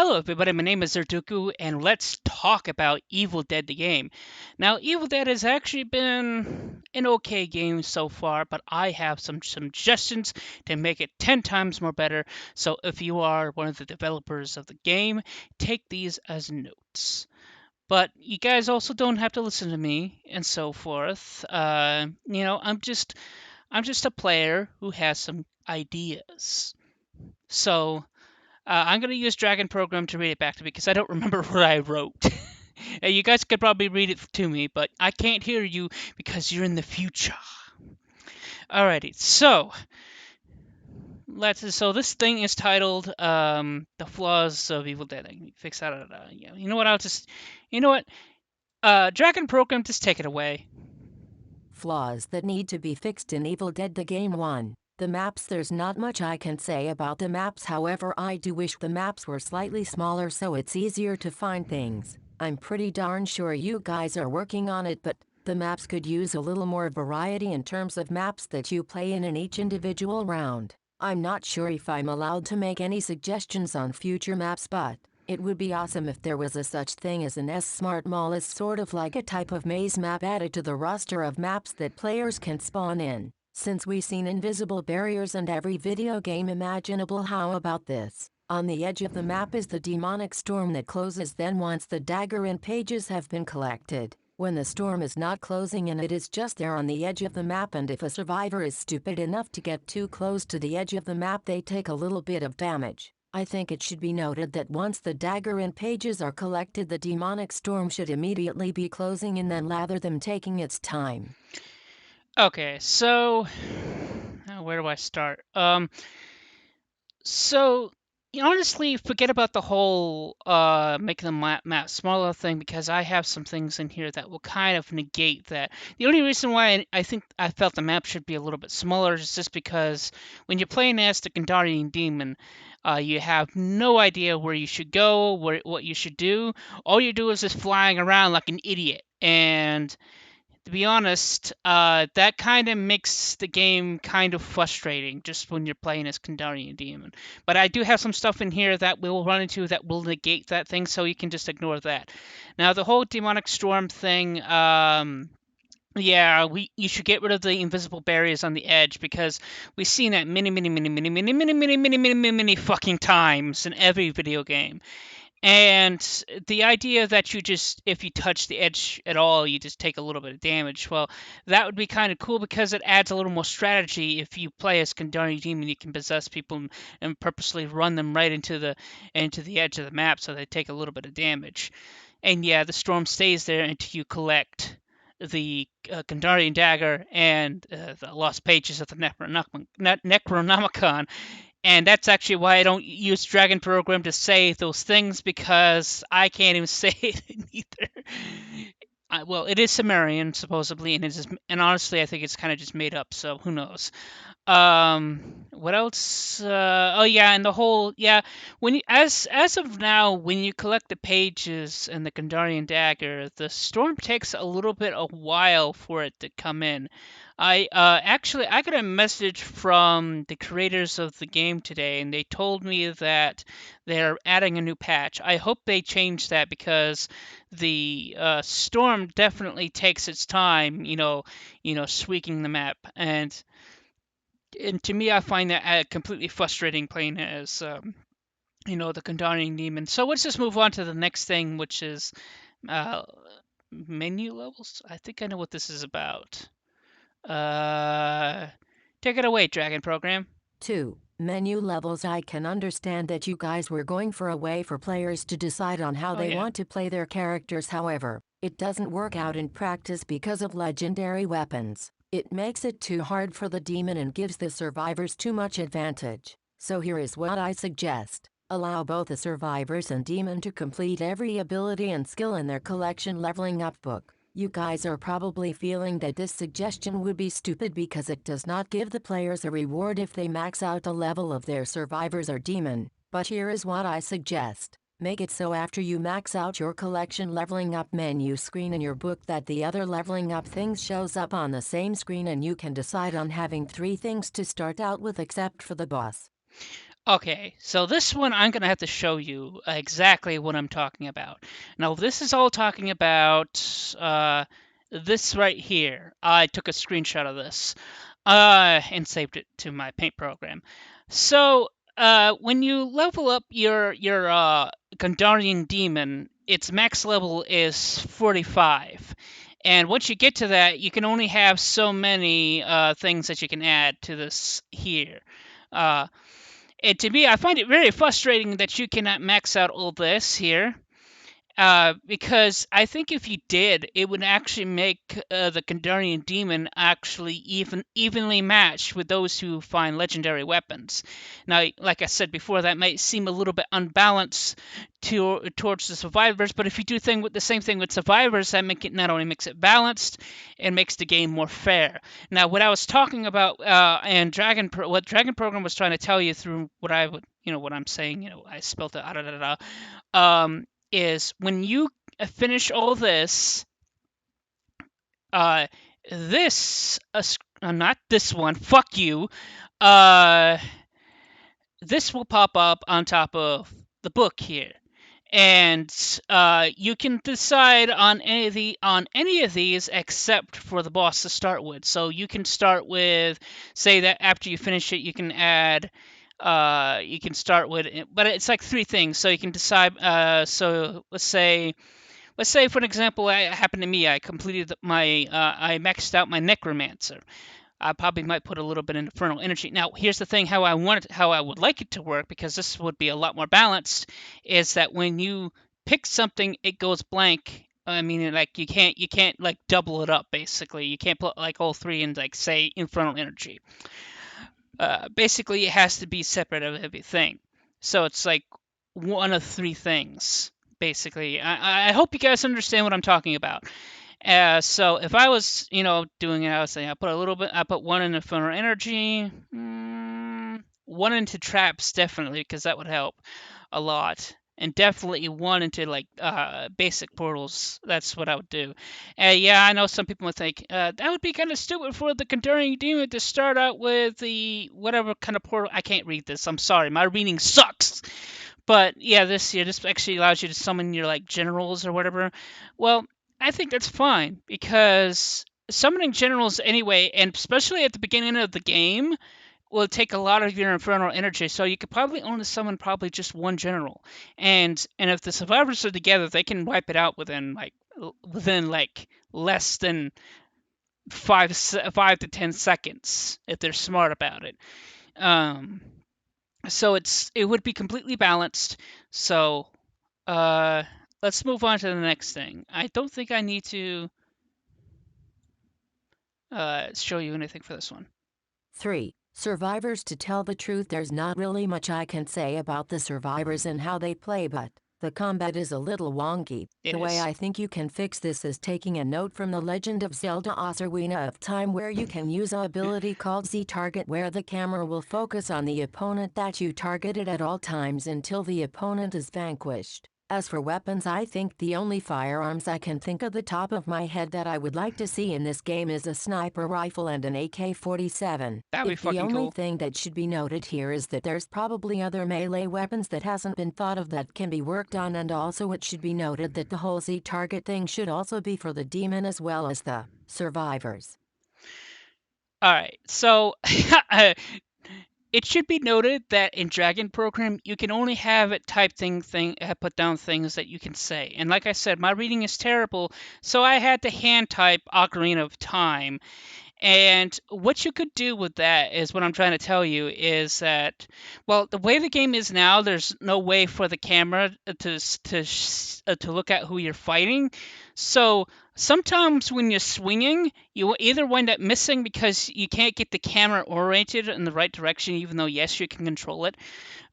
Hello, everybody. My name is Zerduku, and let's talk about Evil Dead the game. Now, Evil Dead has actually been an okay game so far, but I have some suggestions to make it 10 times more better. So, if you are one of the developers of the game, take these as notes. But you guys also don't have to listen to me and so forth. I'm just a player who has some ideas. So I'm going to use Dragon Program to read it back to me because I don't remember what I wrote. You guys could probably read it to me, but I can't hear you because you're in the future. Alrighty, so this thing is titled "The Flaws of Evil Dead." I can fix that. You know what? You know what? Dragon Program, just take it away. Flaws that need to be fixed in Evil Dead the Game 1. The maps, there's not much I can say about the maps, however I do wish the maps were slightly smaller so it's easier to find things. I'm pretty darn sure you guys are working on it, but the maps could use a little more variety in terms of maps that you play in each individual round. I'm not sure if I'm allowed to make any suggestions on future maps, but it would be awesome if there was a such thing as an S-Smart Mall, is sort of like a type of maze map added to the roster of maps that players can spawn in. Since we've seen invisible barriers in every video game imaginable, how about this? On the edge of the map is the demonic storm that closes then once the dagger and pages have been collected. When the storm is not closing and it is just there on the edge of the map, and if a survivor is stupid enough to get too close to the edge of the map, they take a little bit of damage. I think it should be noted that once the dagger and pages are collected, the demonic storm should immediately be closing and then rather than taking its time. Okay, so where do I start? So honestly, forget about the whole making the map smaller thing because I have some things in here that will kind of negate that. The only reason why I think I felt the map should be a little bit smaller is just because when you're playing as the Gandarian demon, you have no idea where you should go, what you should do. All you do is just flying around like an idiot, and to be honest, that kind of makes the game kind of frustrating just when you're playing as Kandarian Demon. But I do have some stuff in here that we'll run into that will negate that thing, so you can just ignore that. Now, the whole Demonic Storm thing, yeah, you should get rid of the invisible barriers on the edge because we've seen that many fucking times in every video game. And the idea that you just, if you touch the edge at all, you just take a little bit of damage. Well, that would be kind of cool because it adds a little more strategy. If you play as Kandari Demon, you can possess people and purposely run them right into the edge of the map so they take a little bit of damage. And yeah, the storm stays there until you collect the Kandarian dagger and the lost pages of the Necronomicon, and that's actually why I don't use Dragon Program to say those things because I can't even say it either. Well, it is Sumerian supposedly, and honestly, I think it's kind of just made up. So who knows? What else? Oh yeah, and the whole yeah. When you, as of now, when you collect the pages and the Gandarian dagger, the storm takes a little bit a while for it to come in. I got a message from the creators of the game today, and they told me that they're adding a new patch. I hope they change that because the storm definitely takes its time. Tweaking the map, and to me, I find that completely frustrating playing as the Kandarian demon. So let's just move on to the next thing, which is uh, menu levels. I think I know what this is about. Uh, Take it away, Dragon Program. 2. Menu levels. I can understand that you guys were going for a way for players to decide on how Oh they yeah. want to play their characters, however, it doesn't work out in practice because of legendary weapons. It makes it too hard for the demon and gives the survivors too much advantage. So here is what I suggest. Allow both the survivors and demon to complete every ability and skill in their collection leveling up book. You guys are probably feeling that this suggestion would be stupid because it does not give the players a reward if they max out the level of their survivors or demon, but here is what I suggest. Make it so after you max out your collection leveling up menu screen in your book that the other leveling up things shows up on the same screen and you can decide on having 3 things to start out with except for the boss. Okay, so this one I'm going to have to show you exactly what I'm talking about. Now, this is all talking about this right here. I took a screenshot of this and saved it to my Paint program. So, when you level up your Gundarian Demon, its max level is 45. And once you get to that, you can only have so many things that you can add to this here. Uh, and to me, I find it very frustrating that you cannot max out all this here. Because I think if you did, it would actually make the Kandarian Demon actually evenly matched with those who find legendary weapons. Now, like I said before, that might seem a little bit unbalanced towards the survivors, but if you do the same thing with survivors, that not only makes it balanced, it makes the game more fair. Now, what I was talking about and what Dragon Program was trying to tell you through what I would, what I'm saying, I spelled it, da da da da, is when you finish all this, uh, not this one, fuck you, uh, this will pop up on top of the book here. And you can decide on any of these except for the boss to start with. So you can start with, say that after you finish it, you can add you can start with, but it's like three things. So you can decide. So let's say for an example, it happened to me. I maxed out my necromancer. I probably might put a little bit in infernal energy. Now, here's the thing: how I would like it to work, because this would be a lot more balanced, is that when you pick something, it goes blank. I mean, like you can't like double it up. Basically, you can't put like all three in, like, say, infernal energy. Basically, it has to be separate of everything. So it's like one of three things. Basically, I hope you guys understand what I'm talking about. So if I was, doing it, I would say I put one in Infernal Energy, one into Traps, definitely, because that would help a lot. And definitely one into, like, basic portals. That's what I would do. Yeah, I know some people would think that would be kind of stupid for the Conjuring Demon to start out with the whatever kind of portal. I can't read this. I'm sorry, my reading sucks. But yeah, this actually allows you to summon your, like, generals or whatever. Well, I think that's fine, because summoning generals anyway, and especially at the beginning of the game, will take a lot of your infernal energy. So you could probably only summon probably just one general, and if the survivors are together, they can wipe it out within less than 5 to 10 seconds if they're smart about it. Um, so it would be completely balanced. So uh, let's move on to the next thing. I don't think I need to show you anything for this one. 3. Survivors. To tell the truth, there's not really much I can say about the survivors and how they play, but the combat is a little wonky. It The way is. I think you can fix this is taking a note from The Legend of Zelda Ocarina of Time, where you can use a ability called Z-Target, where the camera will focus on the opponent that you targeted at all times until the opponent is vanquished. As for weapons, I think the only firearms I can think of the top of my head that I would like to see in this game is a sniper rifle and an AK-47. That would be If the fucking only cool. thing that should be noted here is that there's probably other melee weapons that hasn't been thought of that can be worked on, and also it should be noted that the whole Z-Target thing should also be for the demon as well as the survivors. All right. So it should be noted that in Dragon Program, you can only have it put down things that you can say. And like I said, my reading is terrible, so I had to hand type Ocarina of Time. And what you could do with that is what I'm trying to tell you is that, well, the way the game is now, there's no way for the camera to look at who you're fighting. So sometimes when you're swinging, you will either wind up missing because you can't get the camera oriented in the right direction, even though yes, you can control it.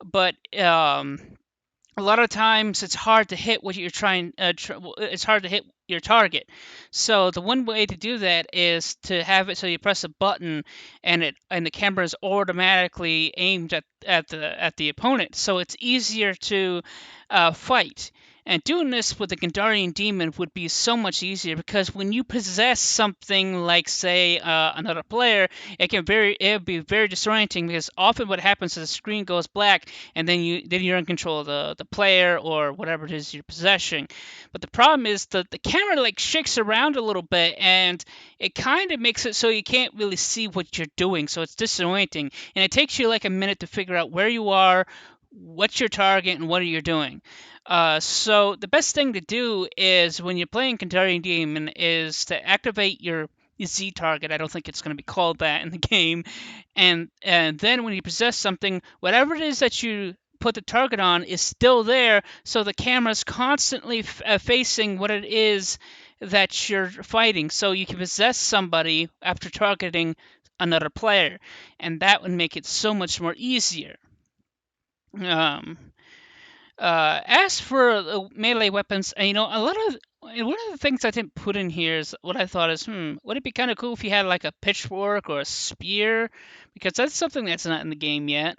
But a lot of times it's hard to hit what you're trying. It's hard to hit your target. So the one way to do that is to have it so you press a button, and the camera is automatically aimed at the opponent. So it's easier to fight. And doing this with the Gandarian Demon would be so much easier because when you possess something like, say, another player, it be very disorienting because often what happens is the screen goes black and then you're in control of the player or whatever it is you're possessing. But the problem is that the camera like shakes around a little bit and it kind of makes it so you can't really see what you're doing. So it's disorienting and it takes you like a minute to figure out where you are, what's your target, and what are you doing. So the best thing to do is when you're playing Kandarian Demon is to activate your Z target. I don't think it's going to be called that in the game. And then when you possess something, whatever it is that you put the target on is still there, so the camera's constantly facing what it is that you're fighting. So you can possess somebody after targeting another player, and that would make it so much more easier. Um, as for melee weapons, a lot of one of the things I didn't put in here is what I thought is, would it be kind of cool if you had like a pitchfork or a spear? Because that's something that's not in the game yet.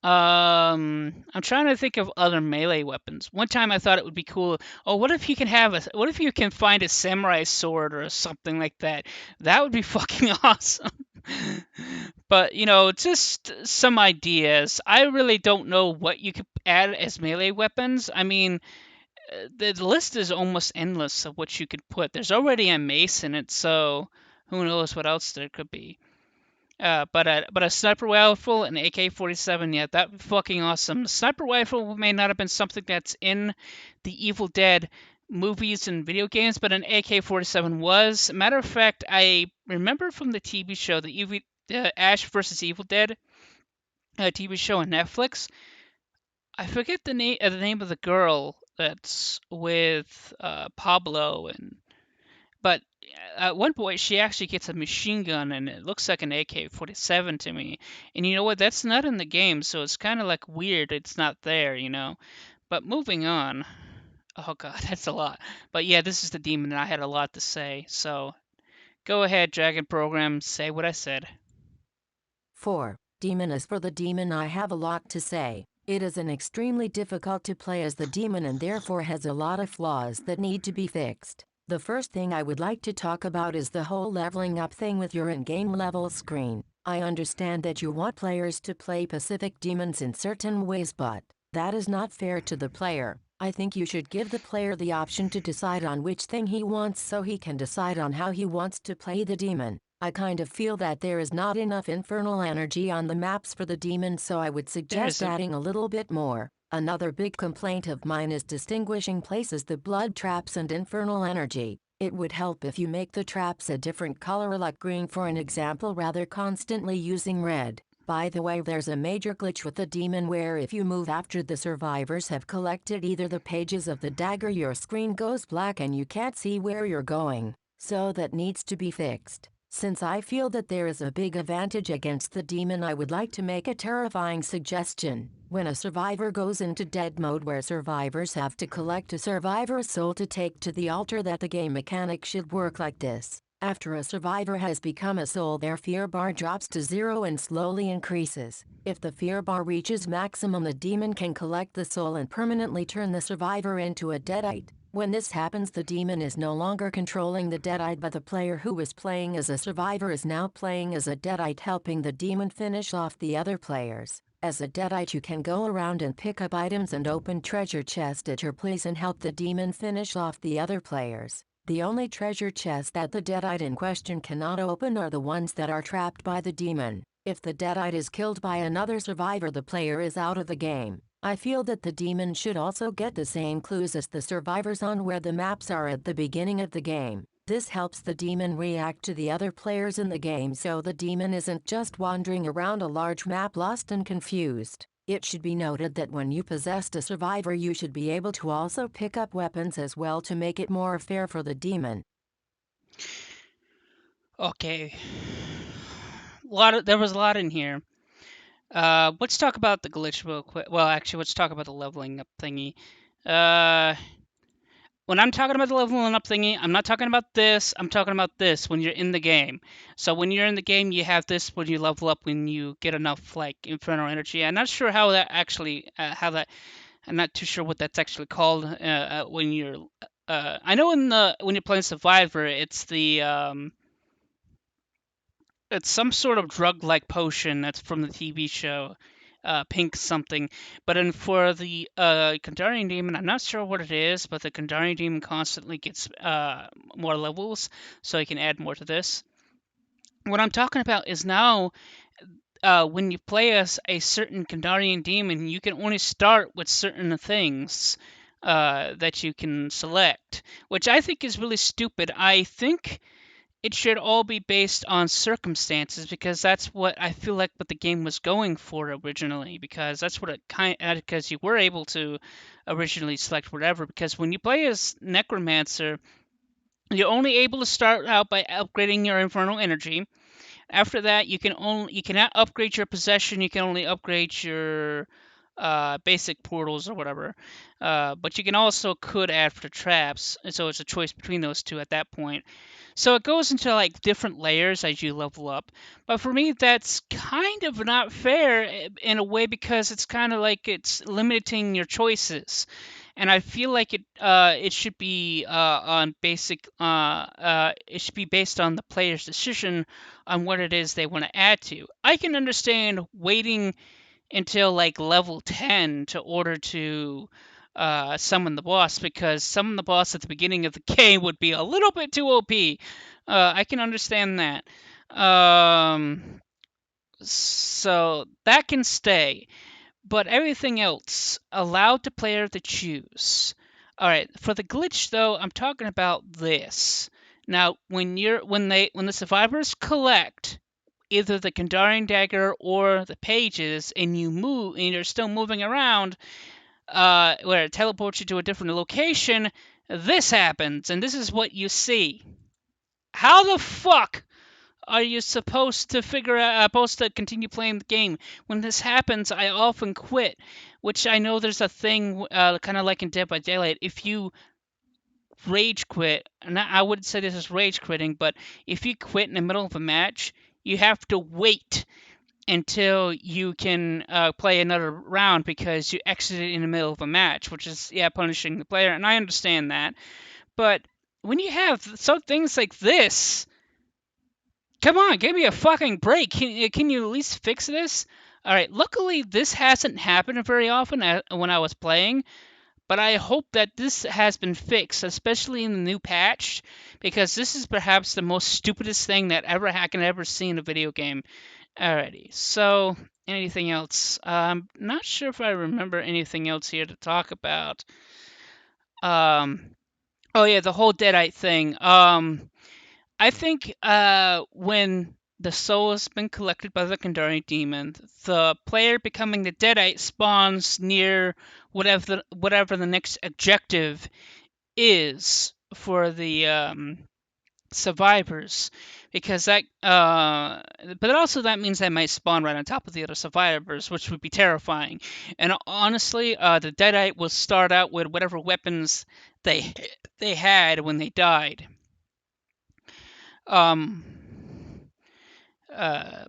I'm trying to think of other melee weapons. One time I thought it would be cool. Oh, what if you can find a samurai sword or something like that? That would be fucking awesome. But, just some ideas. I really don't know what you could add as melee weapons. I mean, the list is almost endless of what you could put. There's already a mace in it, so who knows what else there could be. But a sniper rifle, an AK-47, yeah, that'd be fucking awesome. The sniper rifle may not have been something that's in the Evil Dead movies and video games, but an AK-47 was. Matter of fact, I remember from the TV show, Ash versus Evil Dead TV show on Netflix. I forget the name of the girl that's with Pablo, but at one point she actually gets a machine gun and it looks like an AK-47 to me. And you know what? That's not in the game, so it's kind of like weird. It's not there. But moving on. Oh god, that's a lot. But yeah, this is the demon, and I had a lot to say. So go ahead, Dragon Program, say what I said. 4. Demon. As for the demon, I have a lot to say. It is an extremely difficult to play as the demon and therefore has a lot of flaws that need to be fixed. The first thing I would like to talk about is the whole leveling up thing with your in-game level screen. I understand that you want players to play Pacific demons in certain ways, but that is not fair to the player. I think you should give the player the option to decide on which thing he wants so he can decide on how he wants to play the demon. I kind of feel that there is not enough infernal energy on the maps for the demon, so I would suggest adding a little bit more. Another big complaint of mine is distinguishing places the blood traps and infernal energy. It would help if you make the traps a different color, like green for an example, rather constantly using red. By the way, there's a major glitch with the demon where if you move after the survivors have collected either the pages of the dagger, your screen goes black and you can't see where you're going. So that needs to be fixed. Since I feel that there is a big advantage against the demon, I would like to make a terrifying suggestion. When a survivor goes into dead mode, where survivors have to collect a survivor's soul to take to the altar, that the game mechanic should work like this. After a survivor has become a soul, their fear bar drops to 0 and slowly increases. If the fear bar reaches maximum, the demon can collect the soul and permanently turn the survivor into a deadite. When this happens, the demon is no longer controlling the deadite, but the player who was playing as a survivor is now playing as a deadite, helping the demon finish off the other players. As a deadite, you can go around and pick up items and open treasure chests at your place and help the demon finish off the other players. The only treasure chests that the deadite in question cannot open are the ones that are trapped by the demon. If the deadite is killed by another survivor, the player is out of the game. I feel that the demon should also get the same clues as the survivors on where the maps are at the beginning of the game. This helps the demon react to the other players in the game, so the demon isn't just wandering around a large map lost and confused. It should be noted that when you possessed a survivor, you should be able to also pick up weapons as well to make it more fair for the demon. Okay. There was a lot in here. Let's talk about the glitch real quick. Well, actually, let's talk about the leveling up thingy. When I'm talking about the leveling up thingy, I'm not talking about this. I'm talking about this when you're in the game. So when you're in the game, you have this when you level up when you get enough like infernal energy. I'm not sure how that actually I'm not too sure what that's actually called when you're. I know when you're playing Survivor, it's some sort of drug-like potion that's from the TV show, Pink something. But then for the Kandarian Demon, I'm not sure what it is, but the Kandarian Demon constantly gets more levels, so you can add more to this. What I'm talking about is now when you play as a certain Kandarian demon, you can only start with certain things that you can select, which I think is really stupid. I think it should all be based on circumstances because that's what I feel like what the game was going for originally. Because that's what it because you were able to originally select whatever. Because when you play as Necromancer, you're only able to start out by upgrading your Infernal Energy. After that, you cannot upgrade your possession. You can only upgrade your basic portals or whatever. But you can also could add for the traps, and so it's a choice between those two at that point. So it goes into like different layers as you level up. But for me, that's kind of not fair in a way because it's kind of like it's limiting your choices. And I feel like it should be on basic it should be based on the player's decision on what it is they want to add to. I can understand waiting until like level 10 to order to summon the boss because summon the boss at the beginning of the game would be a little bit too OP. I can understand that. So that can stay, but everything else allowed the player to choose. All right, for the glitch though, I'm talking about this. Now, when the survivors collect either the Kandarian dagger or the pages, and you move, and you're still moving around, where it teleports you to a different location, this happens, and this is what you see. How the fuck are you supposed to continue playing the game? When this happens, I often quit, which I know there's a thing, kind of like in Dead by Daylight. If you rage quit, and I wouldn't say this is rage quitting, but if you quit in the middle of a match, you have to wait until you can play another round because you exited in the middle of a match, which is punishing the player, and I understand that. But when you have some things like this, come on, give me a fucking break. Can you at least fix this? All right. Luckily, this hasn't happened very often when I was playing, but I hope that this has been fixed, especially in the new patch, because this is perhaps the most stupidest thing that I can ever see in a video game. Alrighty, so anything else? I'm not sure if I remember anything else here to talk about. Um, oh yeah, the whole Deadite thing. I think when the soul has been collected by the Kandari demon, the player becoming the Deadite spawns near whatever the next objective is for the survivors, because but also that means they might spawn right on top of the other survivors, which would be terrifying. And honestly, the Deadite will start out with whatever weapons they they had when they died. um uh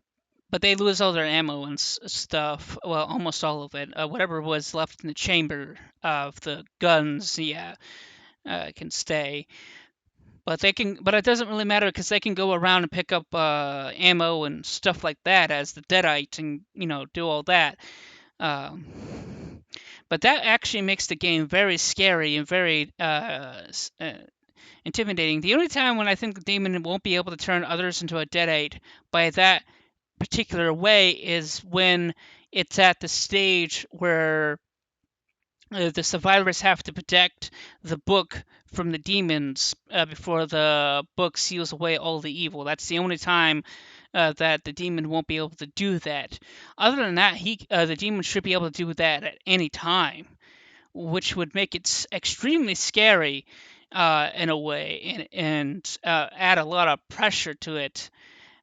but they lose all their ammo and stuff. Well, almost all of it. Whatever was left in the chamber of the guns, can stay. But it doesn't really matter because they can go around and pick up ammo and stuff like that as the Deadite, and do all that. Um, but that actually makes the game very scary and very intimidating. The only time when I think the demon won't be able to turn others into a Deadite by that particular way is when it's at the stage where the survivors have to protect the book from the demons before the book seals away all the evil. That's the only time that the demon won't be able to do that. Other than that, the demon should be able to do that at any time, which would make it extremely scary in a way, and add a lot of pressure to it.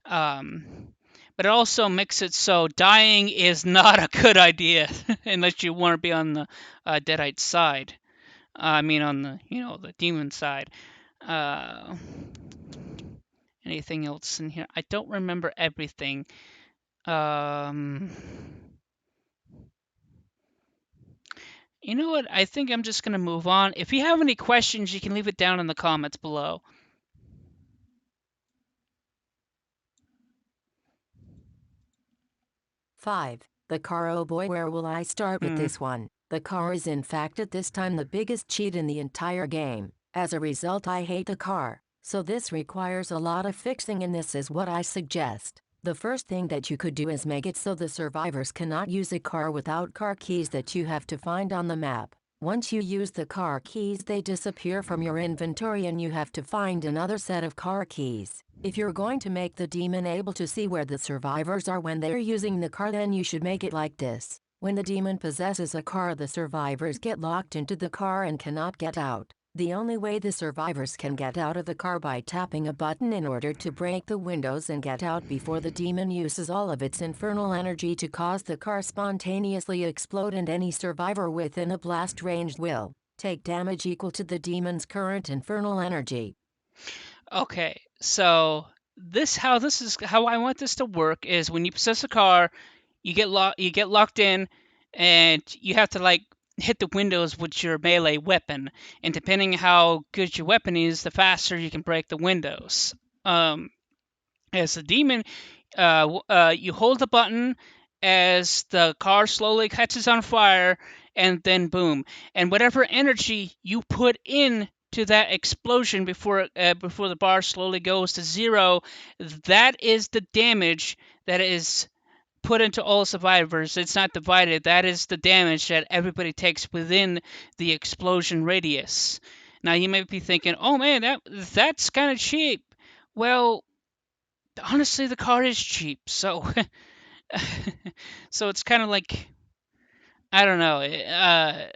Um, but it also makes it so dying is not a good idea unless you want to be on the Deadite side. I mean, on the the demon side. Uh, Anything else in here? I don't remember everything. Um, You know what? I think I'm just going to move on. If you have any questions, you can leave it down in the comments below. 5. The car. Oh boy, where will I start with Hmm. this one? The car is in fact at this time the biggest cheat in the entire game. As a result, I hate the car. So this requires a lot of fixing, and this is what I suggest. The first thing that you could do is make it so the survivors cannot use a car without car keys that you have to find on the map. Once you use the car keys, they disappear from your inventory and you have to find another set of car keys. If you're going to make the demon able to see where the survivors are when they're using the car, then you should make it like this. When the demon possesses a car, the survivors get locked into the car and cannot get out. The only way the survivors can get out of the car by tapping a button in order to break the windows and get out before the demon uses all of its infernal energy to cause the car spontaneously explode, and any survivor within a blast range will take damage equal to the demon's current infernal energy. Okay, so this is how I want this to work is when you possess a car, you get locked in, and you have to like hit the windows with your melee weapon. And depending how good your weapon is, the faster you can break the windows. Um, as a demon, you hold the button as the car slowly catches on fire, and then boom. And whatever energy you put in to that explosion before the bar slowly goes to zero, that is the damage that is put into all survivors. It's not divided. That is the damage that everybody takes within the explosion radius. Now you might be thinking, "Oh man, that's kind of cheap." Well, honestly, the car is cheap, so so it's kind of like I don't know.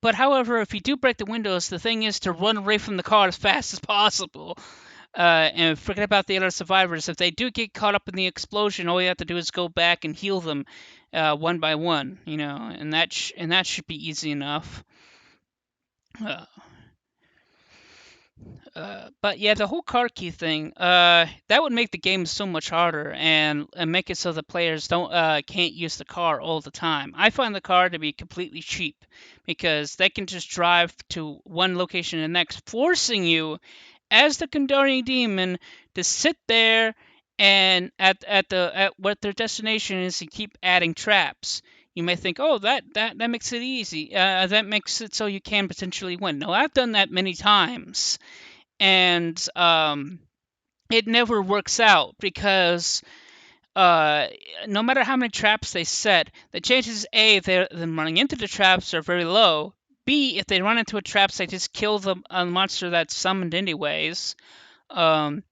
But however, if you do break the windows, the thing is to run away from the car as fast as possible. And forget about the other survivors. If they do get caught up in the explosion, all you have to do is go back and heal them one by one, and that should be easy enough. Uh, but yeah, the whole car key thing, that would make the game so much harder, and make it so the players don't can't use the car all the time. I find the car to be completely cheap because they can just drive to one location and the next, forcing you as the Kandarian demon to sit there and at what their destination is and keep adding traps. You may think, oh, that makes it easy. That makes it so you can potentially win. No, I've done that many times, and it never works out because uh, no matter how many traps they set, the chances A of them running into the traps are very low. B, if they run into a trap, they just kill the monster that's summoned anyways. Um,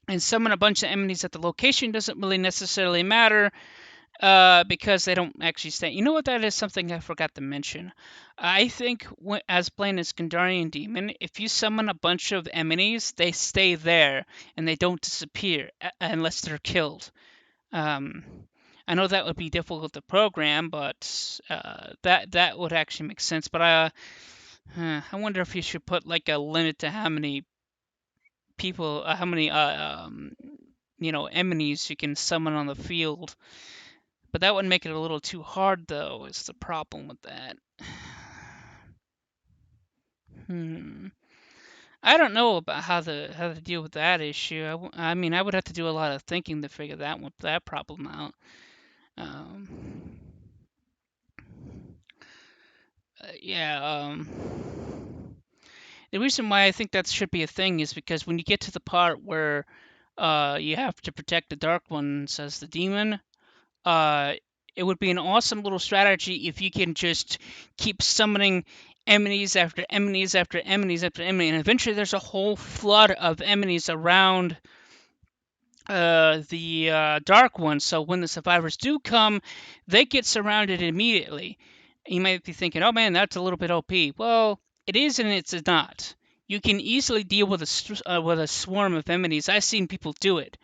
and summon a bunch of enemies at the location doesn't really necessarily matter because they don't actually stay. You know what? That is something I forgot to mention. I think as playing as Gandarian Demon, if you summon a bunch of enemies, they stay there and they don't disappear unless they're killed. Um, I know that would be difficult to program, but that would actually make sense. But I wonder if you should put like a limit to how many people, how many enemies you can summon on the field. But that would make it a little too hard, though, is the problem with that. Hmm. I don't know about how to deal with that issue. I mean, I would have to do a lot of thinking to figure that problem out. Um, yeah. The reason why I think that should be a thing is because when you get to the part where you have to protect the Dark Ones as the demon, uh, it would be an awesome little strategy if you can just keep summoning enemies after enemies after enemies after enemy, and eventually there's a whole flood of enemies around the Dark One. So when the survivors do come, they get surrounded immediately. You might be thinking, "Oh man, that's a little bit OP." Well, it is and it's not. You can easily deal with a swarm of enemies. I've seen people do it,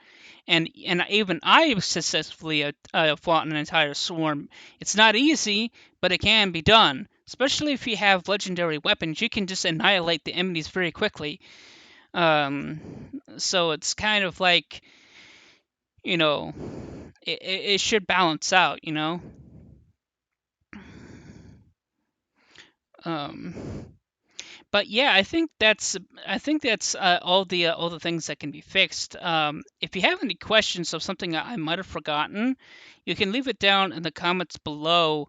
and even I successfully fought an entire swarm. It's not easy, but it can be done. Especially if you have legendary weapons, you can just annihilate the enemies very quickly. So it's kind of like, you know, it should balance out. Um, but yeah, I think that's all the things that can be fixed. If you have any questions of something I might have forgotten, you can leave it down in the comments below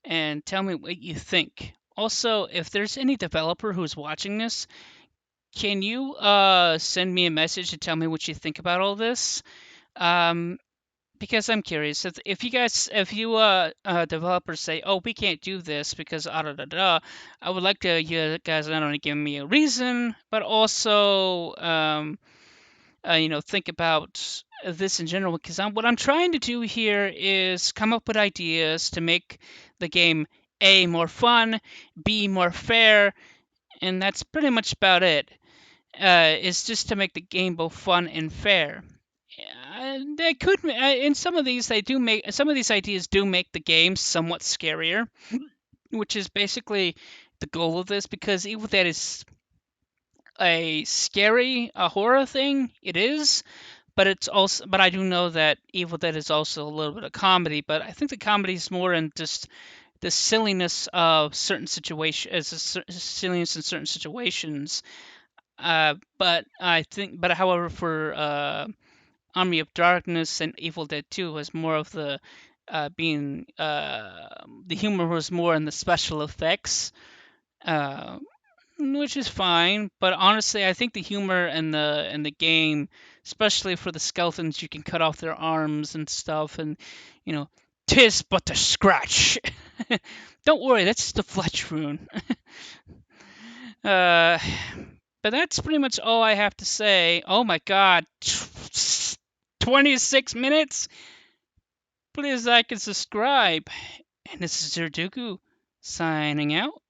and tell me what you think. Also, if there's any developer who's watching this, can you send me a message to tell me what you think about all this? Um, because I'm curious. If you guys, if you developers say, "Oh, we can't do this because ah da da da," I would like to you guys not only give me a reason, but also think about this in general. Because what I'm trying to do here is come up with ideas to make the game A more fun, B more fair, and that's pretty much about it. Is just to make the game both fun and fair. They could in some of these they do make some of these ideas do make the game somewhat scarier, which is basically the goal of this because Evil Dead is a horror thing. It is, but it's also but I do know that Evil Dead is also a little bit of comedy, but I think the comedy is more in just the silliness of certain situations, silliness in certain situations. But however, for Army of Darkness and Evil Dead 2 was more of being the humor was more in the special effects, uh, which is fine. But honestly, I think the humor in the game, especially for the skeletons, you can cut off their arms and stuff, and you know, tis but a scratch. Don't worry, that's just a fletch wound. uh, but that's pretty much all I have to say. Oh my god, 26 minutes? Please like and subscribe. And this is Zerduku signing out.